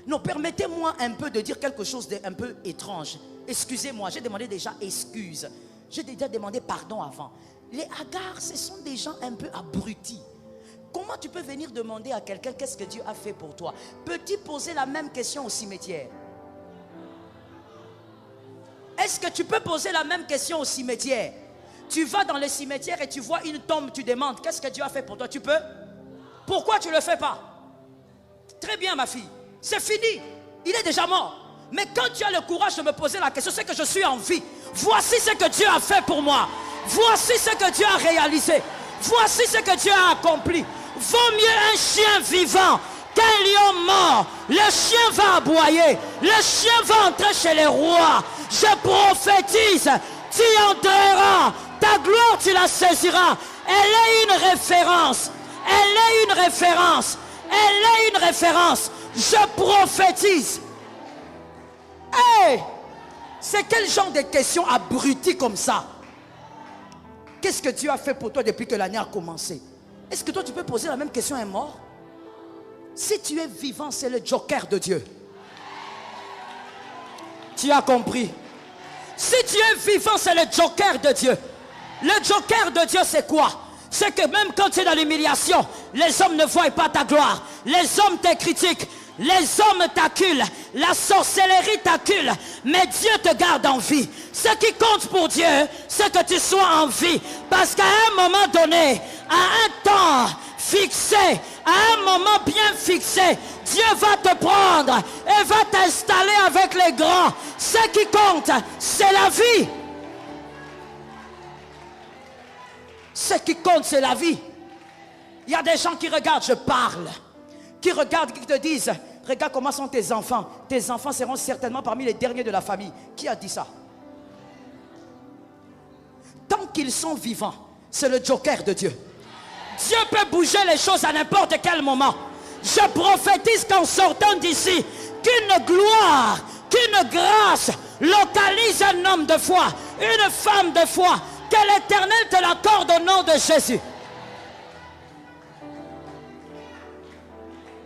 Non, permettez-moi un peu de dire quelque chose d'un peu étrange. Excusez-moi, j'ai demandé déjà excuse. J'ai déjà demandé pardon avant. Les Agars, ce sont des gens un peu abrutis. Comment tu peux venir demander à quelqu'un qu'est-ce que Dieu a fait pour toi? Peux-tu poser la même question au cimetière? Est-ce que tu peux poser la même question au cimetière? Tu vas dans le cimetière et tu vois une tombe, tu demandes qu'est-ce que Dieu a fait pour toi? Tu peux? Pourquoi tu ne le fais pas? Très bien ma fille, c'est fini, il est déjà mort. Mais quand tu as le courage de me poser la question, c'est que je suis en vie. Voici ce que Dieu a fait pour moi. Voici ce que Dieu a réalisé. Voici ce que Dieu a accompli. Vaut mieux un chien vivant qu'un lion mort. Le chien va aboyer. Le chien va entrer chez les rois. Je prophétise, tu entreras. Ta gloire, tu la saisiras. Elle est une référence. Elle est une référence. Elle est une référence. Je prophétise. Hey, c'est quel genre de questions abruties comme ça? Qu'est-ce que Dieu a fait pour toi depuis que l'année a commencé? Est-ce que toi tu peux poser la même question à un mort? Si tu es vivant, c'est le joker de Dieu. Tu as compris? Si tu es vivant, c'est le joker de Dieu. Le joker de Dieu, c'est quoi? C'est que même quand tu es dans l'humiliation, les hommes ne voient pas ta gloire. Les hommes te critiquent. Les hommes t'acculent, la sorcellerie t'accule, mais Dieu te garde en vie. Ce qui compte pour Dieu, c'est que tu sois en vie. Parce qu'à un moment donné, à un temps fixé, à un moment bien fixé, Dieu va te prendre et va t'installer avec les grands. Ce qui compte, c'est la vie. Ce qui compte, c'est la vie. Il y a des gens qui regardent, je parle, qui regardent, qui te disent, regarde comment sont tes enfants. Tes enfants seront certainement parmi les derniers de la famille. Qui a dit ça? Tant qu'ils sont vivants, c'est le joker de Dieu. Dieu peut bouger les choses à n'importe quel moment. Je prophétise qu'en sortant d'ici, qu'une gloire, qu'une grâce localise un homme de foi, une femme de foi, que l'Éternel te l'accorde au nom de Jésus.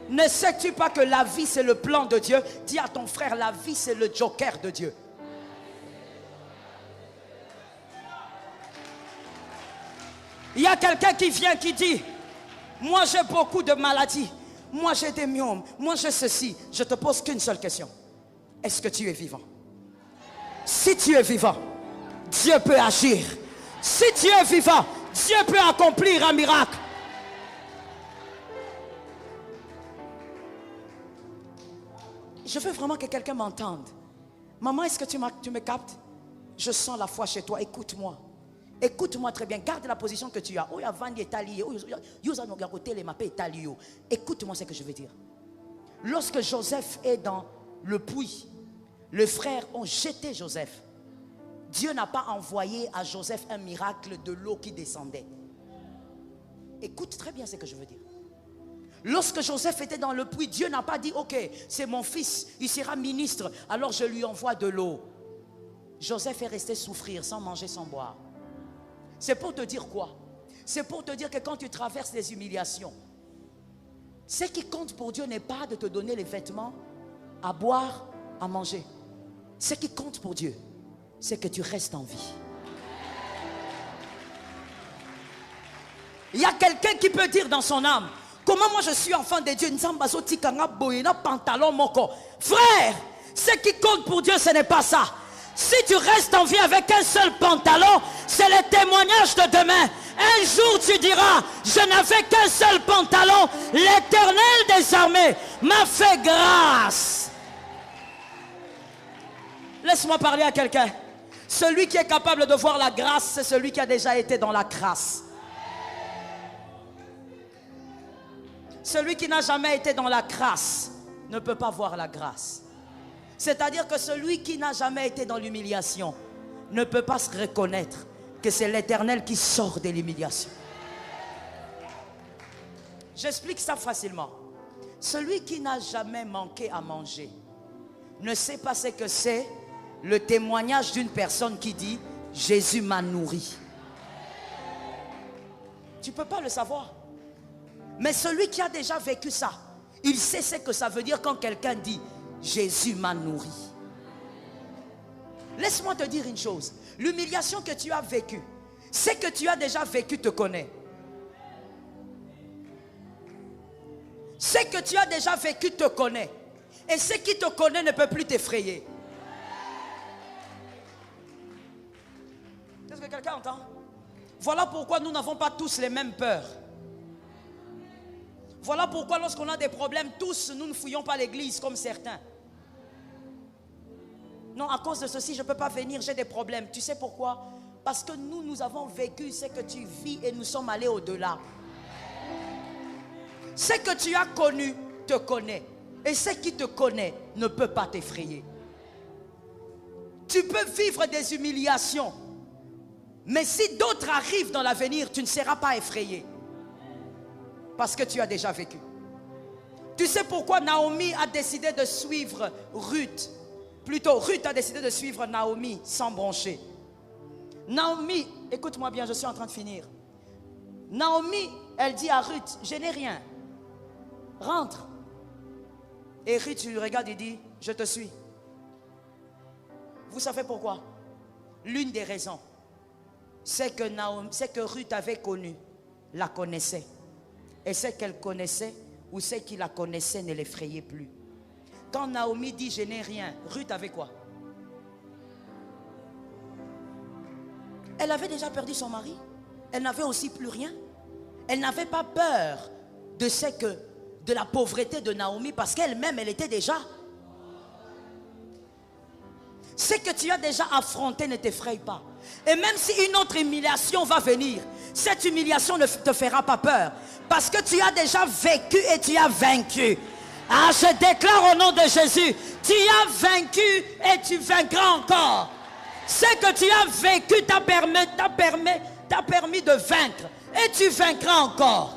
Ne sais-tu pas que la vie c'est le plan de Dieu? Dis à ton frère, la vie c'est le joker de Dieu. Il y a quelqu'un qui vient qui dit, moi j'ai beaucoup de maladies, moi j'ai des myomes, moi j'ai ceci. Je te pose qu'une seule question. Est-ce que tu es vivant? Si tu es vivant, Dieu peut agir. Si tu es vivant, Dieu peut accomplir un miracle. Je veux vraiment que quelqu'un m'entende. Maman, est-ce que tu me captes? Je sens la foi chez toi, écoute-moi. Écoute-moi très bien, garde la position que tu as. Écoute-moi ce que je veux dire. Lorsque Joseph est dans le puits, les frères ont jeté Joseph. Dieu n'a pas envoyé à Joseph un miracle de l'eau qui descendait. Écoute très bien ce que je veux dire. Lorsque Joseph était dans le puits, Dieu n'a pas dit, ok, c'est mon fils, il sera ministre, alors je lui envoie de l'eau. Joseph est resté souffrir sans manger, sans boire. C'est pour te dire quoi? C'est pour te dire que quand tu traverses des humiliations, ce qui compte pour Dieu n'est pas de te donner les vêtements, à boire, à manger. Ce qui compte pour Dieu, c'est que tu restes en vie. Il y a quelqu'un qui peut dire dans son âme, comment moi je suis enfant de Dieu? Frère, ce qui compte pour Dieu, ce n'est pas ça. Si tu restes en vie avec un seul pantalon, c'est le témoignage de demain. Un jour tu diras, je n'avais qu'un seul pantalon, l'Éternel des armées m'a fait grâce. Laisse-moi parler à quelqu'un. Celui qui est capable de voir la grâce, c'est celui qui a déjà été dans la crasse. Celui qui n'a jamais été dans la crasse ne peut pas voir la grâce. C'est-à-dire que celui qui n'a jamais été dans l'humiliation ne peut pas se reconnaître que c'est l'Éternel qui sort de l'humiliation. J'explique ça facilement. Celui qui n'a jamais manqué à manger ne sait pas ce que c'est le témoignage d'une personne qui dit « Jésus m'a nourri ». Tu ne peux pas le savoir. Mais celui qui a déjà vécu ça, il sait ce que ça veut dire quand quelqu'un dit « Jésus m'a nourri ». Laisse-moi te dire une chose. L'humiliation que tu as vécue, ce que tu as déjà vécu te connaît. Ce que tu as déjà vécu te connaît. Et ce qui te connaît ne peut plus t'effrayer. Est-ce que quelqu'un entend? Voilà pourquoi nous n'avons pas tous les mêmes peurs. Voilà pourquoi lorsqu'on a des problèmes, tous, nous ne fouillons pas l'église comme certains. Non, à cause de ceci, je ne peux pas venir, j'ai des problèmes. Tu sais pourquoi? Parce que nous avons vécu ce que tu vis et nous sommes allés au-delà. Ce que tu as connu te connaît. Et ce qui te connaît ne peut pas t'effrayer. Tu peux vivre des humiliations. Mais si d'autres arrivent dans l'avenir, tu ne seras pas effrayé. Parce que tu as déjà vécu. Tu sais pourquoi Naomi a décidé de suivre Ruth? Plutôt, Ruth a décidé de suivre Naomi sans broncher. Naomi, écoute-moi bien, je suis en train de finir. Naomi, elle dit à Ruth, je n'ai rien. Rentre. Et Ruth lui regarde et dit, je te suis. Vous savez pourquoi? L'une des raisons, c'est que Ruth avait connu, la connaissait. Et ce qu'elle connaissait ou ce qui la connaissait ne l'effrayait plus. Quand Naomi dit je n'ai rien, Ruth avait quoi? Elle avait déjà perdu son mari. Elle n'avait aussi plus rien. Elle n'avait pas peur de la pauvreté de Naomi parce qu'elle-même, elle était déjà. Ce que tu as déjà affronté ne t'effraie pas. Et même si une autre humiliation va venir, cette humiliation ne te fera pas peur. Parce que tu as déjà vécu et tu as vaincu. Ah, je déclare au nom de Jésus, tu as vaincu et tu vaincras encore. Ce que tu as vécu t'a permis de vaincre. Et tu vaincras encore.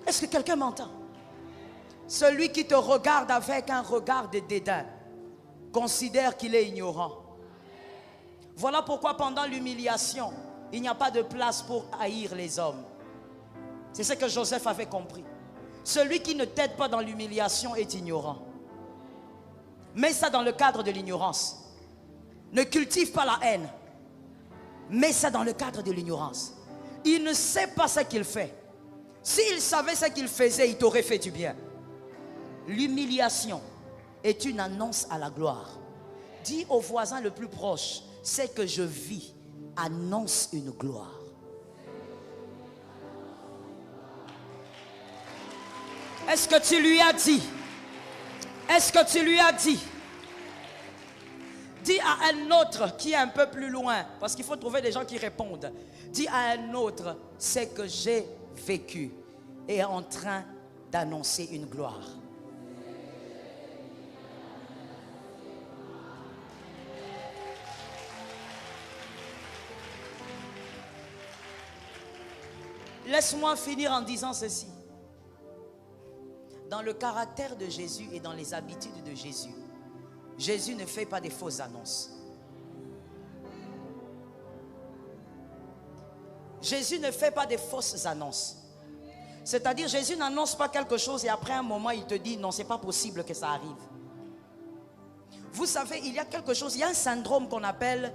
Est-ce que quelqu'un m'entend? Celui qui te regarde avec un regard de dédain considère qu'il est ignorant. Voilà pourquoi pendant l'humiliation, il n'y a pas de place pour haïr les hommes. C'est ce que Joseph avait compris. Celui qui ne t'aide pas dans l'humiliation est ignorant. Mets ça dans le cadre de l'ignorance. Ne cultive pas la haine. Mets ça dans le cadre de l'ignorance. Il ne sait pas ce qu'il fait. S'il savait ce qu'il faisait, il t'aurait fait du bien. L'humiliation est une annonce à la gloire. Dis au voisin le plus proche, ce que je vis annonce une gloire. Est-ce que tu lui as dit? Est-ce que tu lui as dit? Dis à un autre qui est un peu plus loin, parce qu'il faut trouver des gens qui répondent. Dis à un autre, ce que j'ai vécu est en train d'annoncer une gloire. Laisse-moi finir en disant ceci. Dans le caractère de Jésus et dans les habitudes de Jésus, Jésus ne fait pas des fausses annonces. Jésus ne fait pas des fausses annonces. C'est-à-dire, Jésus n'annonce pas quelque chose et après un moment, il te dit, non, c'est pas possible que ça arrive. Vous savez, il y a quelque chose, il y a un syndrome qu'on appelle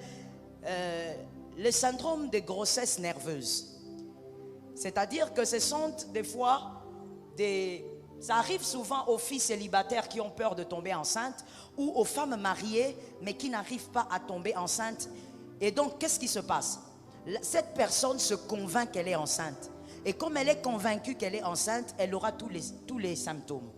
le syndrome de grossesse nerveuse. C'est-à-dire que ce sont des fois ça arrive souvent aux filles célibataires qui ont peur de tomber enceinte ou aux femmes mariées mais qui n'arrivent pas à tomber enceinte. Et donc, qu'est-ce qui se passe? Cette personne se convainc qu'elle est enceinte. Et comme elle est convaincue qu'elle est enceinte, elle aura tous les symptômes.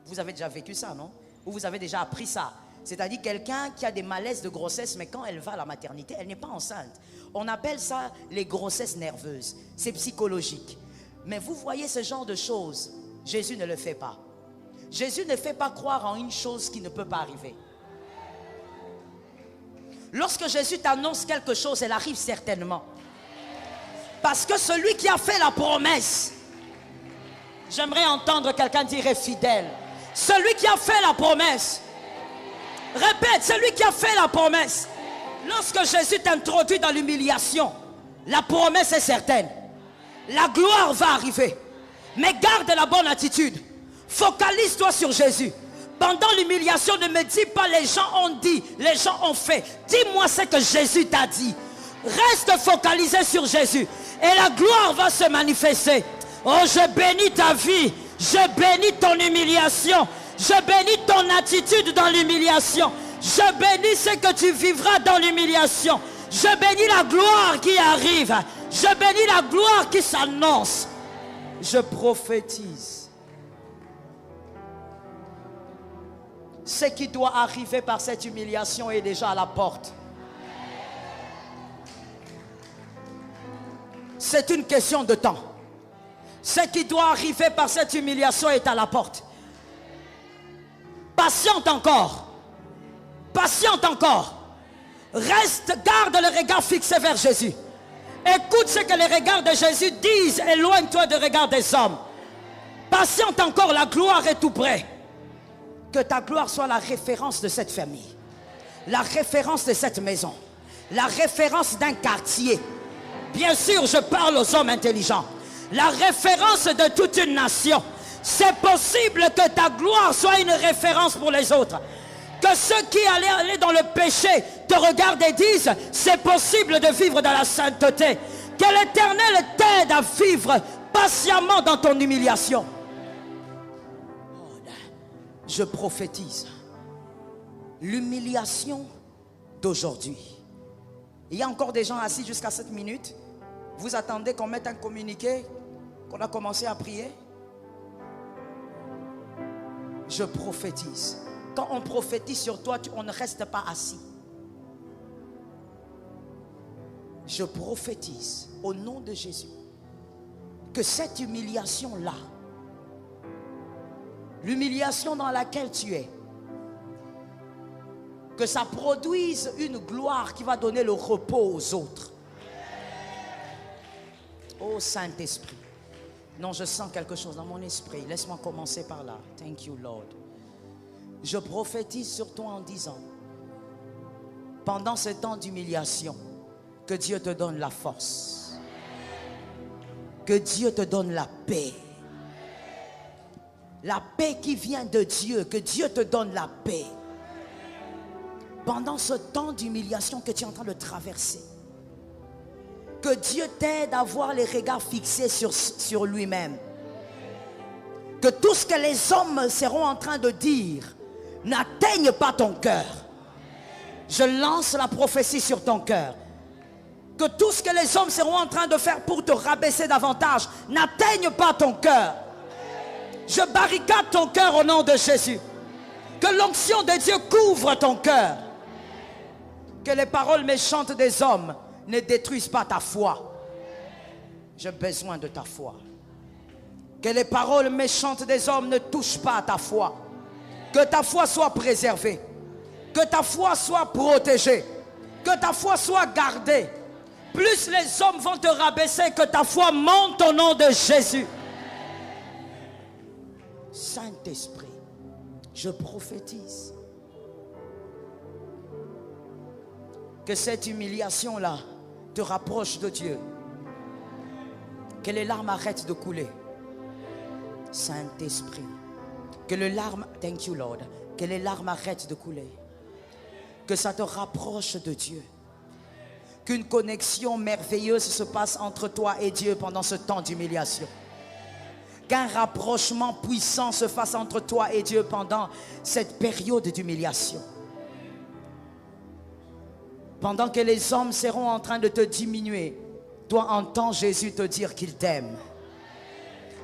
Vous avez déjà vécu ça, non? Ou vous avez déjà appris ça? C'est-à-dire quelqu'un qui a des malaises de grossesse, mais quand elle va à la maternité, elle n'est pas enceinte. On appelle ça les grossesses nerveuses. C'est psychologique. Mais vous voyez ce genre de choses, Jésus ne le fait pas. Jésus ne fait pas croire en une chose qui ne peut pas arriver. Lorsque Jésus t'annonce quelque chose, elle arrive certainement. Parce que celui qui a fait la promesse, j'aimerais entendre quelqu'un dire est fidèle. Celui qui a fait la promesse, répète, celui qui a fait la promesse. Lorsque Jésus t'introduit dans l'humiliation, la promesse est certaine. La gloire va arriver. Mais garde la bonne attitude. Focalise-toi sur Jésus. Pendant l'humiliation, ne me dis pas les gens ont dit, les gens ont fait. Dis-moi ce que Jésus t'a dit. Reste focalisé sur Jésus. Et la gloire va se manifester. Oh, je bénis ta vie. Je bénis ton humiliation. Je bénis ton attitude dans l'humiliation. Je bénis ce que tu vivras dans l'humiliation. Je bénis la gloire qui arrive. Je bénis la gloire qui s'annonce. Je prophétise. Ce qui doit arriver par cette humiliation est déjà à la porte. C'est une question de temps. Ce qui doit arriver par cette humiliation est à la porte. Patiente encore. Patiente encore. Reste, garde le regard fixé vers Jésus. Écoute ce que les regards de Jésus disent. Éloigne-toi des regards des hommes. Patiente encore, la gloire est tout près. Que ta gloire soit la référence de cette famille. La référence de cette maison. La référence d'un quartier. Bien sûr, je parle aux hommes intelligents. La référence de toute une nation. C'est possible que ta gloire soit une référence pour les autres. Que ceux qui allaient aller dans le péché te regardent et disent, c'est possible de vivre dans la sainteté. Que l'Éternel t'aide à vivre patiemment dans ton humiliation. Je prophétise l'humiliation d'aujourd'hui. Il y a encore des gens assis jusqu'à cette minute. Vous attendez qu'on mette un communiqué, qu'on a commencé à prier. Je prophétise. Quand on prophétise sur toi, on ne reste pas assis. Je prophétise au nom de Jésus que cette humiliation-là, l'humiliation dans laquelle tu es, que ça produise une gloire qui va donner le repos aux autres. Oh Saint-Esprit. Non, je sens quelque chose dans mon esprit. Laisse-moi commencer par là. Thank you, Lord. Je prophétise sur toi en disant, pendant ce temps d'humiliation, que Dieu te donne la force. Que Dieu te donne la paix. La paix qui vient de Dieu. Que Dieu te donne la paix. Pendant ce temps d'humiliation que tu es en train de traverser. Que Dieu t'aide à voir les regards fixés sur lui-même. Que tout ce que les hommes seront en train de dire n'atteigne pas ton cœur. Je lance la prophétie sur ton cœur. Que tout ce que les hommes seront en train de faire pour te rabaisser davantage n'atteigne pas ton cœur. Je barricade ton cœur au nom de Jésus. Que l'onction de Dieu couvre ton cœur. Que les paroles méchantes des hommes ne détruisent pas ta foi. J'ai besoin de ta foi. Que les paroles méchantes des hommes ne touchent pas ta foi. Que ta foi soit préservée. Que ta foi soit protégée. Que ta foi soit gardée. Plus les hommes vont te rabaisser, que ta foi monte au nom de Jésus. Saint-Esprit, je prophétise que cette humiliation-là te rapproche de Dieu. Que les larmes arrêtent de couler. Saint-Esprit, que les larmes, thank you Lord, que les larmes arrêtent de couler. Que ça te rapproche de Dieu. Qu'une connexion merveilleuse se passe entre toi et Dieu pendant ce temps d'humiliation. Qu'un rapprochement puissant se fasse entre toi et Dieu pendant cette période d'humiliation. Pendant que les hommes seront en train de te diminuer, toi entends Jésus te dire qu'il t'aime.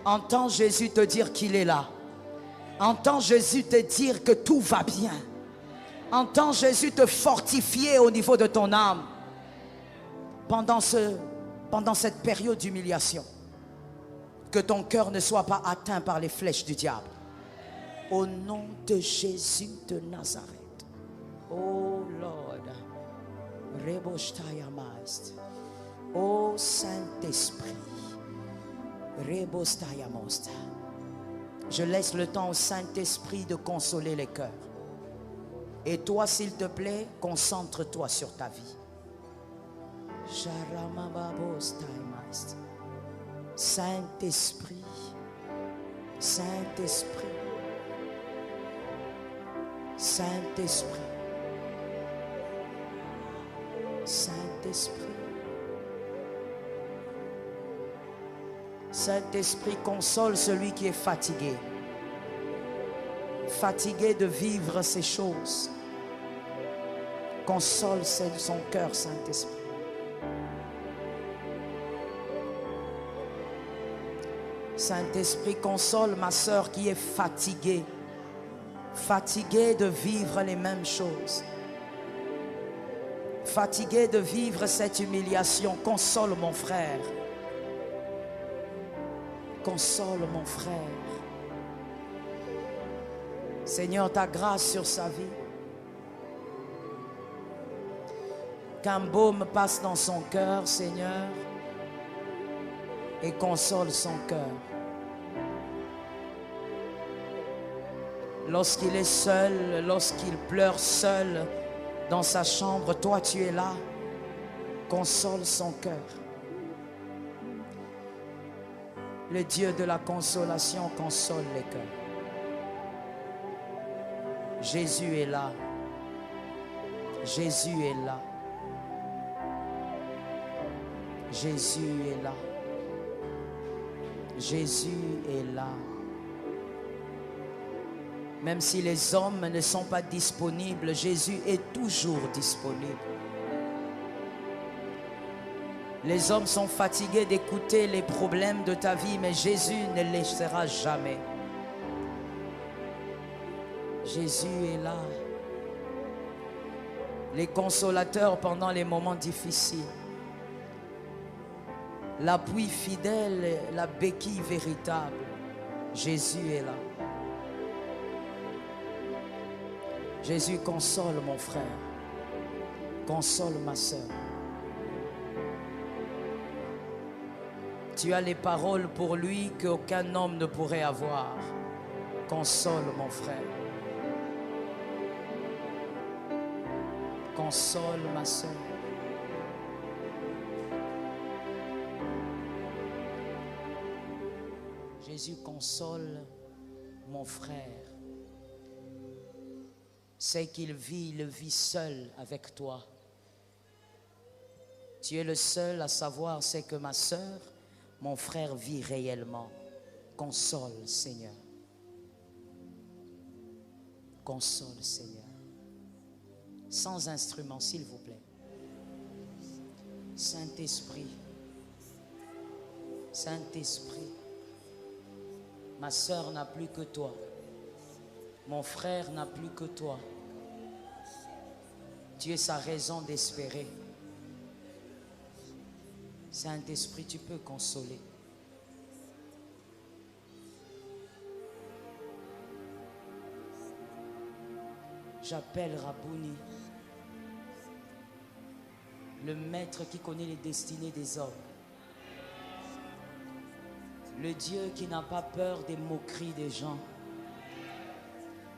Entends Jésus te dire qu'il est là. Entends Jésus te dire que tout va bien. Entends Jésus te fortifier au niveau de ton âme. Pendant cette période d'humiliation, que ton cœur ne soit pas atteint par les flèches du diable. Au nom de Jésus de Nazareth. Oh Lord. Oh Saint-Esprit. Je laisse le temps au Saint-Esprit de consoler les cœurs. Et toi, s'il te plaît, concentre-toi sur ta vie. Saint-Esprit, Saint-Esprit, Saint-Esprit, Saint-Esprit, Saint-Esprit, console celui qui est fatigué. Fatigué de vivre ces choses. Console son cœur, Saint-Esprit. Saint-Esprit, console ma sœur qui est fatiguée. Fatiguée de vivre les mêmes choses. Fatiguée de vivre cette humiliation. Console mon frère. Console mon frère. Seigneur, ta grâce sur sa vie. Qu'un baume passe dans son cœur, Seigneur, et console son cœur. Lorsqu'il est seul, lorsqu'il pleure seul dans sa chambre, toi tu es là, console son cœur. Le Dieu de la consolation console les cœurs. Jésus est là. Jésus est là. Jésus est là. Jésus est là. Même si les hommes ne sont pas disponibles, Jésus est toujours disponible. Les hommes sont fatigués d'écouter les problèmes de ta vie, mais Jésus ne les laissera jamais. Jésus est là. Les consolateurs pendant les moments difficiles. l'appui fidèle, la béquille véritable. Jésus est là. Jésus, console mon frère, console ma sœur. Tu as les paroles pour lui qu'aucun homme ne pourrait avoir. Console mon frère. Console ma sœur. Jésus, console mon frère. C'est qu'il vit, il vit seul avec toi. Tu es le seul à savoir, c'est que ma sœur, mon frère vit réellement. Console, Seigneur. Console, Seigneur. Sans instrument, s'il vous plaît. Saint-Esprit. Saint-Esprit. Ma sœur n'a plus que toi. Mon frère n'a plus que toi. Tu es sa raison d'espérer. Saint-Esprit, tu peux consoler. J'appelle Rabouni, le maître qui connaît les destinées des hommes. Le Dieu qui n'a pas peur des moqueries des gens.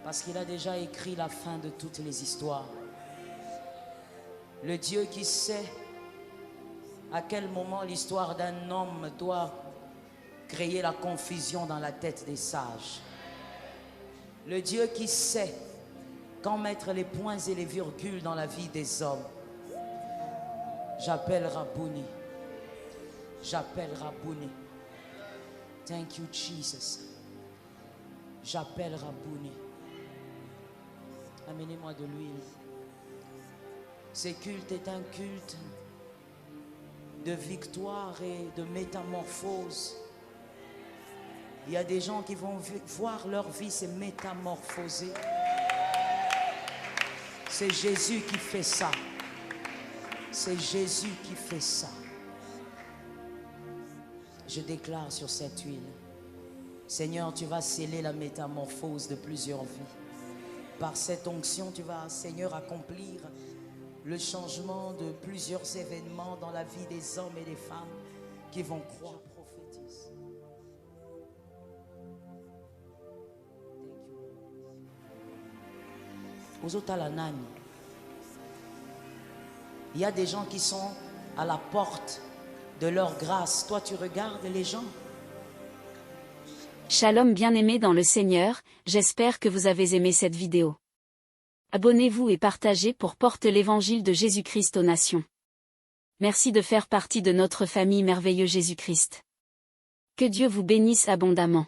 Parce qu'il a déjà écrit la fin de toutes les histoires. Le Dieu qui sait à quel moment l'histoire d'un homme doit créer la confusion dans la tête des sages. Le Dieu qui sait quand mettre les points et les virgules dans la vie des hommes. J'appelle Rabouni. J'appelle Rabouni. Thank you, Jesus. J'appelle Rabouni. Amenez-moi de l'huile. Ce culte est un culte de victoire et de métamorphose. Il y a des gens qui vont voir leur vie se métamorphoser. C'est Jésus qui fait ça. C'est Jésus qui fait ça. Je déclare sur cette huile, Seigneur, tu vas sceller la métamorphose de plusieurs vies. Par cette onction, tu vas, Seigneur, accomplir le changement de plusieurs événements dans la vie des hommes et des femmes qui vont croire. Je prophétise. Aux autres, la nani. Il y a des gens qui sont à la porte de leur grâce. Toi, tu regardes les gens. Shalom bien-aimés dans le Seigneur, j'espère que vous avez aimé cette vidéo. Abonnez-vous et partagez pour porter l'évangile de Jésus-Christ aux nations. Merci de faire partie de notre famille merveilleuse Jésus-Christ. Que Dieu vous bénisse abondamment.